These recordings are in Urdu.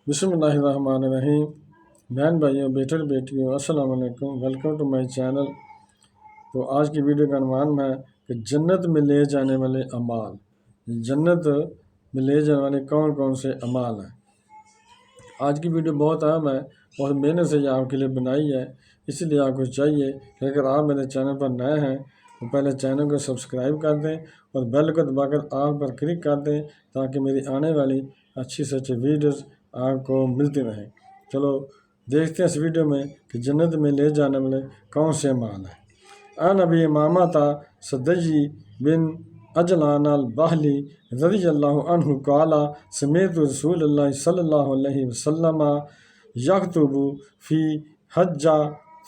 بسم اللہ الرحمن الرحیم۔ بہن بھائیوں، بیٹے اور بیٹیوں، السلام علیکم، ویلکم ٹو مائی چینل۔ تو آج کی ویڈیو کا عنوان ہے کہ جنت میں لے جانے والے اعمال، جنت میں لے جانے والے کون کون سے اعمال ہیں۔ آج کی ویڈیو بہت اہم ہے اور محنت سے یہ آپ کے لیے بنائی ہے، اس لیے آپ کو چاہیے کہ اگر آپ میرے چینل پر نئے ہیں تو پہلے چینل کو سبسکرائب کر دیں اور بیل کو دبا کر آل پر کلک کر دیں تاکہ میری آنے والی اچھی سے اچھی ویڈیوز آپ کو ملتی رہیں۔ چلو دیکھتے ہیں اس ویڈیو میں کہ جنت میں لے جانے والے کون سے اعمال ہیں۔ عن ابی امامہ صدی بن اجلان الباہلی رضی اللہ عنہ قال سمعت رسول اللہ صلی اللہ علیہ وسلم یخطب فی حجۃ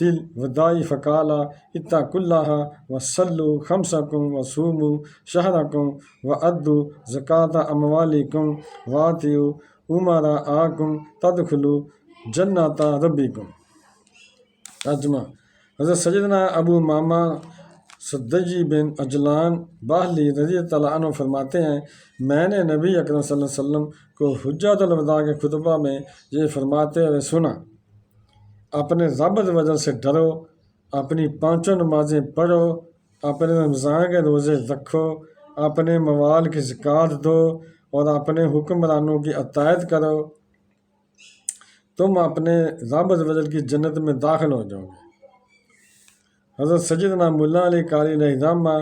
الوداع فقال اتقوا اللہ وصلوا خمسکم وصوموا شہرکم وادوا زکاۃ اموالکم واتیوا امراءکم تدخلوا جنت ربکم۔ ترجمہ: حضرت سیدنا ابو امامہ صدی بن اجلان باہلی رضی اللہ عنہ فرماتے ہیں، میں نے نبی اکرم صلی اللہ علیہ وسلم کو حجۃ الوداع کے خطبہ میں یہ فرماتے ہوئے سنا، اپنے رب وجل سے ڈرو، اپنی پانچوں نمازیں پڑھو، اپنے رمضان کے روزے رکھو، اپنے موال کی زکوٰۃ دو اور اپنے حکمرانوں کی اطاعت کرو، تم اپنے رب وجل کی جنت میں داخل ہو جاؤ گے۔ حضرت سیدنا ملا علی قاری علیہ رحمہ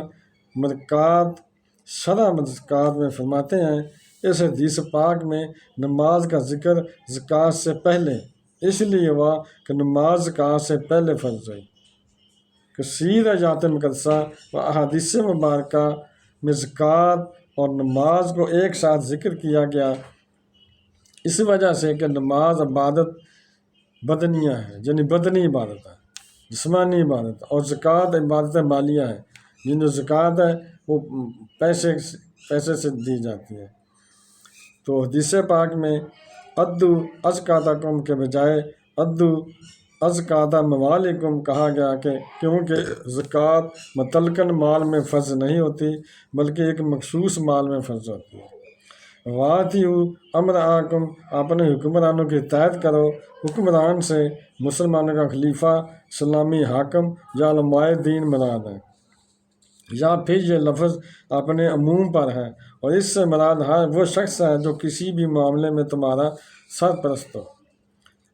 شرح مدکات میں فرماتے ہیں، اس حدیث پاک میں نماز کا ذکر زکوٰۃ سے پہلے اس لیے ہوا کہ نماز زکوٰۃ سے پہلے فرض ہوئی۔ کثیر آیات مقدسہ و احادیث مبارکہ میں زکوٰۃ اور نماز کو ایک ساتھ ذکر کیا گیا، اس وجہ سے کہ نماز عبادت بدنیہ ہے، یعنی بدنی عبادت ہے، جسمانی عبادت ہے، اور زکوٰۃ عبادت مالیہ ہے، جن جو زکوٰۃ ہے وہ پیسے سے دی جاتی ہے۔ تو حدیث پاک میں ادو ازکاتکم کے بجائے ادو ازکات موالکم کہا گیا کیونکہ زکوٰۃ متلقن مال میں فرض نہیں ہوتی بلکہ ایک مخصوص مال میں فرض ہوتی ہے۔ واتیوا امراءکم، اپنے حکمرانوں کی اطاعت کرو۔ حکمران سے مسلمانوں کا خلیفہ، اسلامی حاکم یا علماء دین مراد ہے، یا پھر یہ لفظ اپنے عموم پر ہے اور اس سے مراد وہ شخص ہے جو کسی بھی معاملے میں تمہارا سرپرست ہو۔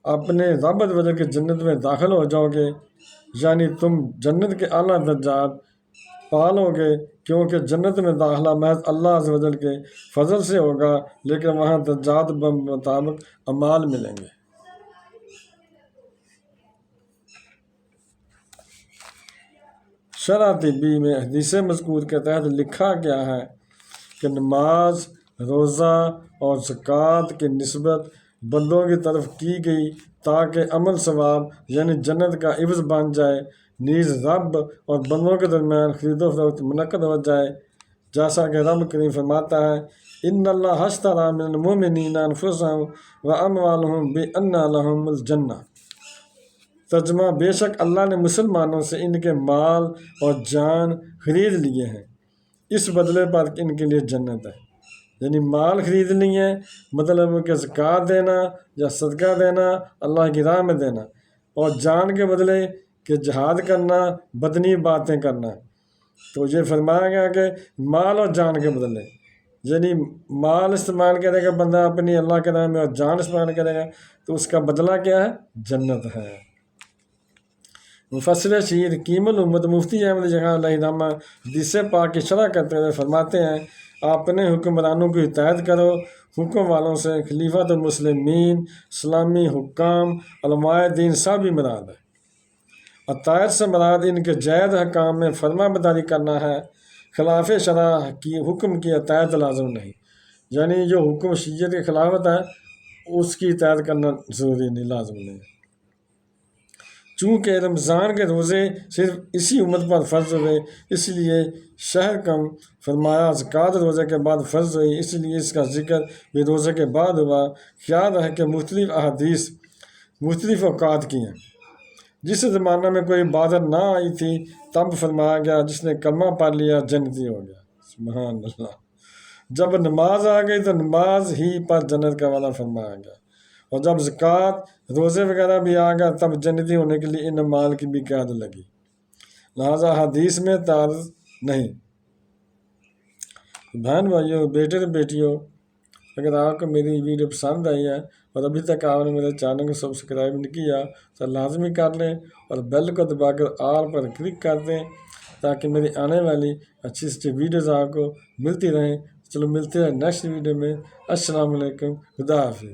اپنے رب وجل کی جنت میں داخل ہو جاؤ گے، یعنی تم جنت کے اعلیٰ درجات پالو گے، کیونکہ جنت میں داخلہ محض اللہ عز و جل کے فضل سے ہوگا، لیکن وہاں درجات مطابق اعمال ملیں گے۔ شرح طبی میں حدیث مذکور کے تحت لکھا گیا ہے کہ نماز، روزہ اور زکوٰۃ کی نسبت بندوں کی طرف کی گئی تاکہ عمل ثواب یعنی جنت کا عوض بن جائے، نیز رب اور بندوں کے درمیان خرید و فروخت منعقد ہو جائے، جیسا کہ رب کریم فرماتا ہے ان اللہ اشتری من المؤمنین انفسهم واموالهم بان لهم الجنہ۔ ترجمہ: بے شک اللہ نے مسلمانوں سے ان کے مال اور جان خرید لیے ہیں، اس بدلے پر ان کے لیے جنت ہے۔ یعنی مال خرید لیے، مطلب کہ زکوٰۃ دینا یا صدقہ دینا، اللہ کی راہ میں دینا، اور جان کے بدلے کہ جہاد کرنا، بدنی باتیں کرنا۔ تو یہ فرمایا گیا کہ مال اور جان کے بدلے، یعنی مال استعمال کرے گا بندہ اپنی اللہ کے راہ میں اور جان استعمال کرے گا تو اس کا بدلہ کیا ہے؟ جنت ہے۔ مفسر شیر حکیم الامت مفتی احمد جہاں علیہ رحمہ حدیث پاک کی شرح کرتے ہوئے فرماتے ہیں، اپنے حکمرانوں کی اطاعت کرو، حکم والوں سے خلیفۃ المسلمین، اسلامی حکام، علماء دین سب بھی مراد ہے۔ اطاعت سے مراد ان کے جائز حکام میں فرما برداری کرنا ہے، خلاف شرع کی حکم کی اطاعت لازم نہیں، یعنی جو حکم شریعت کے خلافت ہے اس کی اطاعت کرنا ضروری نہیں، لازم نہیں۔ چونکہ رمضان کے روزے صرف اسی امت پر فرض ہوئے اس لیے شہر کم فرمایا، زکوٰۃ روزے کے بعد فرض ہوئی اس لیے اس کا ذکر بھی روزے کے بعد ہوا۔ خیال ہے کہ مختلف احادیث مختلف اوقات کی ہیں، جس زمانہ میں کوئی عبادت نہ آئی تھی تب فرمایا گیا جس نے کلمہ پڑھ لیا جنتی ہو گیا، سبحان اللہ۔ جب نماز آ گئی تو نماز ہی پر جنت کا وعدہ فرمایا گیا، اور جب زکوٰۃ روزے وغیرہ بھی آ گیا تب جنتی ہونے کے لیے ان مال کی بھی قید لگی، لہٰذا حدیث میں تعارض نہیں۔ بہن بھائیوں، بیٹے اور بیٹیوں، اگر آپ کو میری ویڈیو پسند آئی ہے اور ابھی تک آپ نے میرے چینل کو سبسکرائب نہیں کیا تو لازمی کر لیں اور بیل کو دبا کر آل پر کلک کر دیں تاکہ میری آنے والی اچھی اچھی ویڈیوز آپ کو ملتی رہیں۔ چلو ملتے ہیں نیکسٹ ویڈیو میں۔ السلام علیکم، خدا حافظ۔